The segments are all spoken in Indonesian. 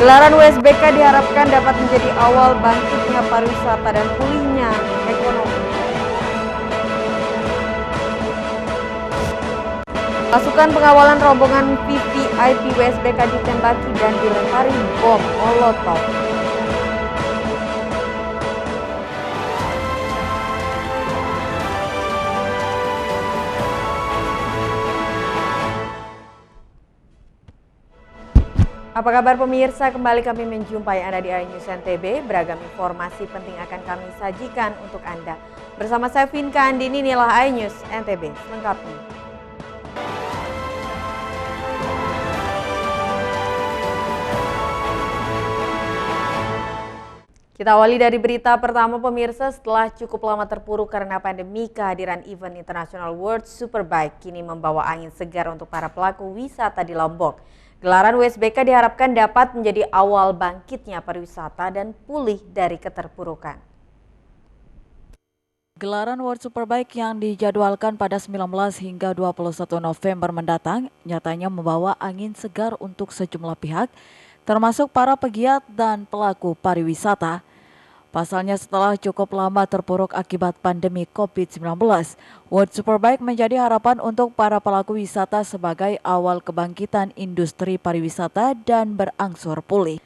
Gelaran WSBK diharapkan dapat menjadi awal bangkitnya pariwisata dan pulihnya ekonomi. Pasukan pengawalan rombongan VVIP WSBK ditembaki dan dilempari bom molotov. Apa kabar pemirsa? Kembali kami menjumpai Anda di iNews NTB. Beragam informasi penting akan kami sajikan untuk Anda. Bersama saya Vinka Andini, inilah iNews NTB selengkapnya. Kita awali dari berita pertama pemirsa. Setelah cukup lama terpuruk karena pandemi, kehadiran event International World Superbike kini membawa angin segar untuk para pelaku wisata di Lombok. Gelaran WSBK diharapkan dapat menjadi awal bangkitnya pariwisata dan pulih dari keterpurukan. Gelaran World Superbike yang dijadwalkan pada 19 hingga 21 November mendatang nyatanya membawa angin segar untuk sejumlah pihak, termasuk para pegiat dan pelaku pariwisata. Pasalnya setelah cukup lama terpuruk akibat pandemi COVID-19, World Superbike menjadi harapan untuk para pelaku wisata sebagai awal kebangkitan industri pariwisata dan berangsur pulih.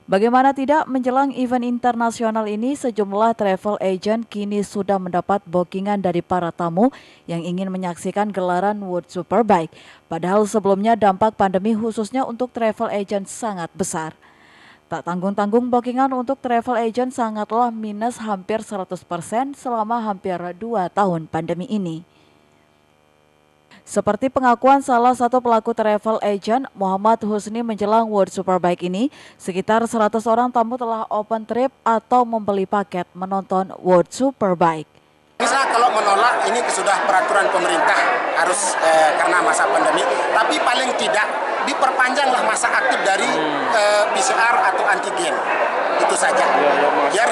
Bagaimana tidak, menjelang event internasional ini sejumlah travel agent kini sudah mendapat bookingan dari para tamu yang ingin menyaksikan gelaran World Superbike. Padahal sebelumnya dampak pandemi khususnya untuk travel agent sangat besar. Tak tanggung-tanggung bookingan untuk travel agent sangatlah minus hampir 100% selama hampir 2 tahun pandemi ini. Seperti pengakuan salah satu pelaku travel agent, Muhammad Husni, menjelang World Superbike ini, sekitar 100 orang tamu telah open trip atau membeli paket menonton World Superbike. Bisa kalau menolak, ini sudah peraturan pemerintah harus karena masa pandemi, tapi paling tidak diperpanjanglah masa aktif dari PCR atau antigen, itu saja, biar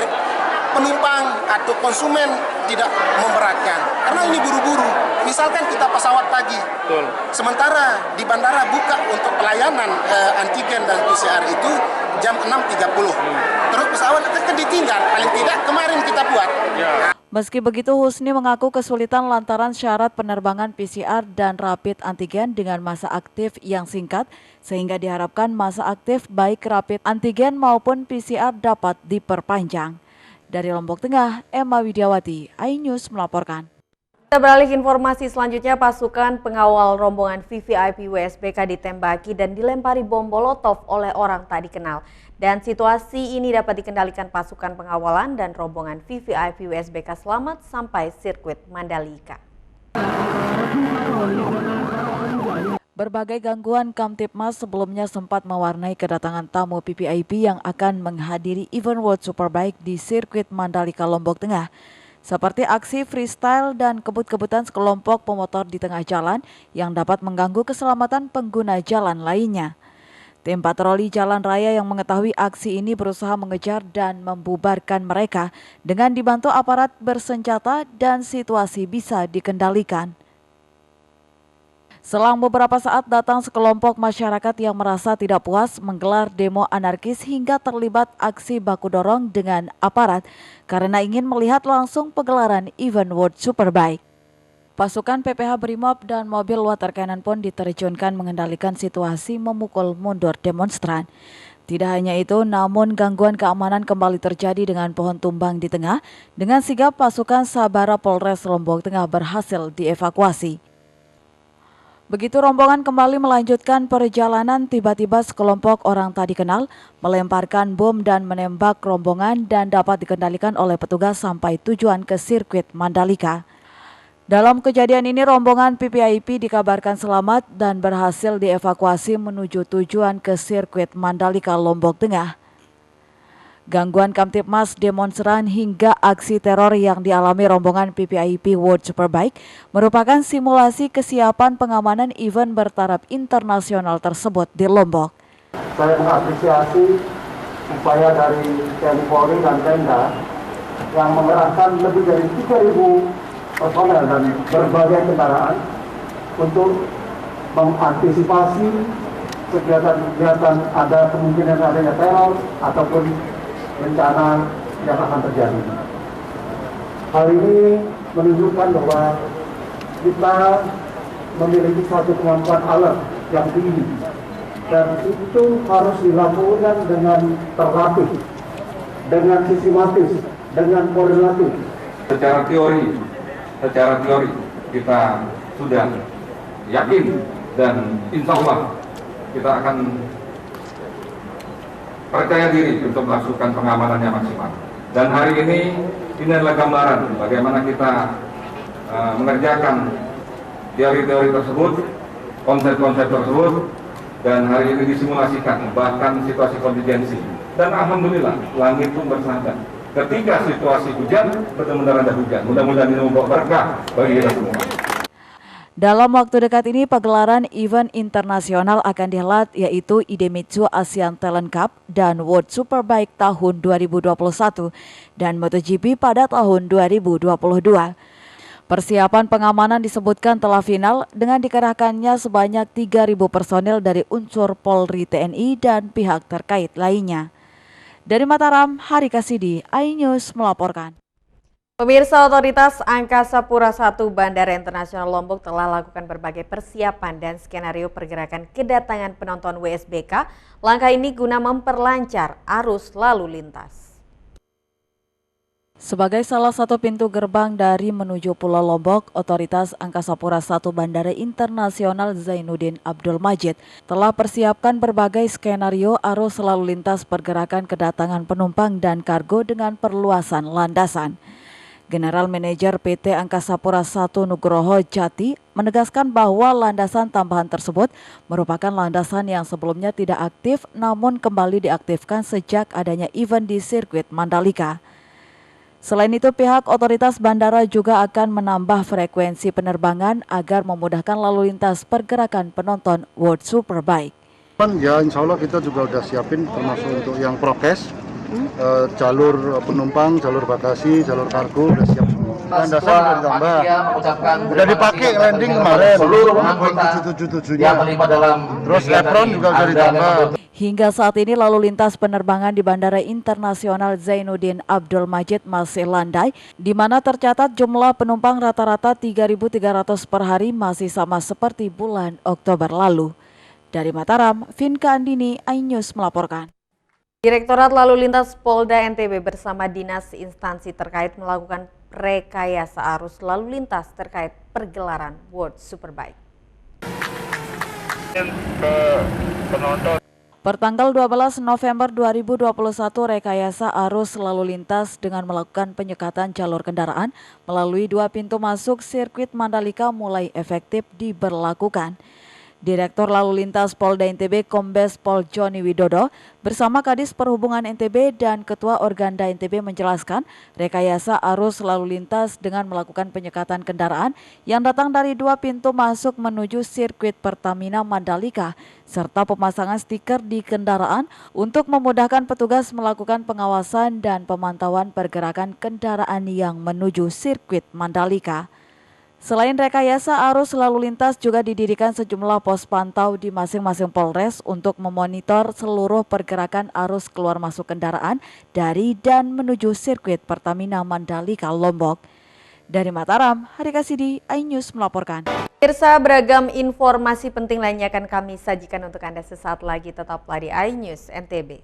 penumpang atau konsumen tidak memberatkan, karena ini buru-buru. Misalkan kita pesawat pagi, sementara di bandara buka untuk pelayanan antigen dan PCR itu jam 6.30, terus pesawat akan ditinggal, paling tidak kemarin kita buat. Meski begitu, Husni mengaku kesulitan lantaran syarat penerbangan PCR dan rapid antigen dengan masa aktif yang singkat, sehingga diharapkan masa aktif baik rapid antigen maupun PCR dapat diperpanjang. Dari Lombok Tengah, Emma Widiawati, iNews melaporkan. Kita beralih ke informasi selanjutnya. Pasukan pengawal rombongan VVIP WSBK ditembaki dan dilempari bom molotov oleh orang tak dikenal. Dan situasi ini dapat dikendalikan pasukan pengawalan dan rombongan VVIP WSBK selamat sampai sirkuit Mandalika. Berbagai gangguan Kamtibmas sebelumnya sempat mewarnai kedatangan tamu VVIP yang akan menghadiri event World Superbike di sirkuit Mandalika, Lombok Tengah. Seperti aksi freestyle dan kebut-kebutan sekelompok pemotor di tengah jalan yang dapat mengganggu keselamatan pengguna jalan lainnya. Tim patroli jalan raya yang mengetahui aksi ini berusaha mengejar dan membubarkan mereka dengan dibantu aparat bersenjata dan situasi bisa dikendalikan. Selang beberapa saat datang sekelompok masyarakat yang merasa tidak puas menggelar demo anarkis hingga terlibat aksi baku dorong dengan aparat karena ingin melihat langsung pegelaran event World Superbike. Pasukan PPH Brimob dan mobil water cannon pun diterjunkan mengendalikan situasi memukul mundur demonstran. Tidak hanya itu, namun gangguan keamanan kembali terjadi dengan pohon tumbang di tengah. Dengan sigap pasukan Sabara Polres Lombok Tengah berhasil dievakuasi. Begitu rombongan kembali melanjutkan perjalanan, tiba-tiba sekelompok orang tak dikenal melemparkan bom dan menembak rombongan dan dapat dikendalikan oleh petugas sampai tujuan ke sirkuit Mandalika. Dalam kejadian ini rombongan VVIP dikabarkan selamat dan berhasil dievakuasi menuju tujuan ke sirkuit Mandalika, Lombok Tengah. Gangguan Kamtibmas, demonstran hingga aksi teror yang dialami rombongan VVIP World Superbike merupakan simulasi kesiapan pengamanan event bertaraf internasional tersebut di Lombok. Saya mengapresiasi upaya dari TNI Polri dan Pemda yang mengerahkan lebih dari 3.000 personel dan berbagai kendaraan untuk mengantisipasi kegiatan-kegiatan ada kemungkinan adanya teror ataupun bencana yang akan terjadi. Hal ini menunjukkan bahwa kita memiliki suatu kemampuan alat yang tinggi dan itu harus dilakukan dengan terlatih, dengan sistematis, dengan koordinatif. Secara teori kita sudah yakin dan insya Allah kita akan percaya diri untuk melakukan pengamanannya maksimal. Dan hari ini adalah gambaran bagaimana kita mengerjakan teori-teori tersebut, konsep-konsep tersebut, dan hari ini disimulasikan bahkan situasi kontingensi. Dan alhamdulillah langit pun bersahabat. Ketika situasi hujan, benar-benar ada hujan. Mudah-mudahan ini membawa berkah bagi kita semua. Dalam waktu dekat ini pagelaran event internasional akan dihelat yaitu Idemitsu Asian Talent Cup dan World Superbike tahun 2021 dan MotoGP pada tahun 2022. Persiapan pengamanan disebutkan telah final dengan dikerahkannya sebanyak 3.000 personel dari unsur Polri, TNI, dan pihak terkait lainnya. Dari Mataram, Hari Kasidi, iNews melaporkan. Pemirsa, Otoritas Angkasa Pura I Bandara Internasional Lombok telah lakukan berbagai persiapan dan skenario pergerakan kedatangan penonton WSBK. Langkah ini guna memperlancar arus lalu lintas. Sebagai salah satu pintu gerbang dari menuju Pulau Lombok, Otoritas Angkasa Pura I Bandara Internasional Zainuddin Abdul Majid telah persiapkan berbagai skenario arus lalu lintas pergerakan kedatangan penumpang dan kargo dengan perluasan landasan. General Manager PT Angkasa Pura I Nugroho Jati menegaskan bahwa landasan tambahan tersebut merupakan landasan yang sebelumnya tidak aktif namun kembali diaktifkan sejak adanya event di sirkuit Mandalika. Selain itu, pihak otoritas bandara juga akan menambah frekuensi penerbangan agar memudahkan lalu lintas pergerakan penonton World Superbike. Ya, insya Allah kita juga udah siapin termasuk untuk yang prokes, jalur penumpang, jalur bagasi, jalur kargo udah siap semua. Landasan udah ditambah, udah dipakai landing kemarin, seluruh anggota 777-nya. Terus apron juga udah ditambah. Hingga saat ini lalu lintas penerbangan di Bandara Internasional Zainuddin Abdul Majid masih landai, di mana tercatat jumlah penumpang rata-rata 3.300 per hari masih sama seperti bulan Oktober lalu. Dari Mataram, Vinka Andini, iNews melaporkan. Direktorat Lalu Lintas Polda NTB bersama dinas instansi terkait melakukan rekayasa arus lalu lintas terkait pergelaran World Superbike. Pertanggal 12 November 2021, rekayasa arus lalu lintas dengan melakukan penyekatan jalur kendaraan melalui 2 pintu masuk sirkuit Mandalika mulai efektif diberlakukan. Direktur Lalu Lintas Polda NTB Kombes Pol Joni Widodo bersama Kadis Perhubungan NTB dan Ketua Organda NTB menjelaskan rekayasa arus lalu lintas dengan melakukan penyekatan kendaraan yang datang dari 2 pintu masuk menuju sirkuit Pertamina Mandalika serta pemasangan stiker di kendaraan untuk memudahkan petugas melakukan pengawasan dan pemantauan pergerakan kendaraan yang menuju sirkuit Mandalika. Selain rekayasa arus lalu lintas juga didirikan sejumlah pos pantau di masing-masing Polres untuk memonitor seluruh pergerakan arus keluar masuk kendaraan dari dan menuju sirkuit Pertamina Mandalika Lombok. Dari Mataram, Hari Kasidi, iNews melaporkan. Pemirsa, beragam informasi penting lainnya akan kami sajikan untuk Anda sesaat lagi. Tetaplah di iNews NTB.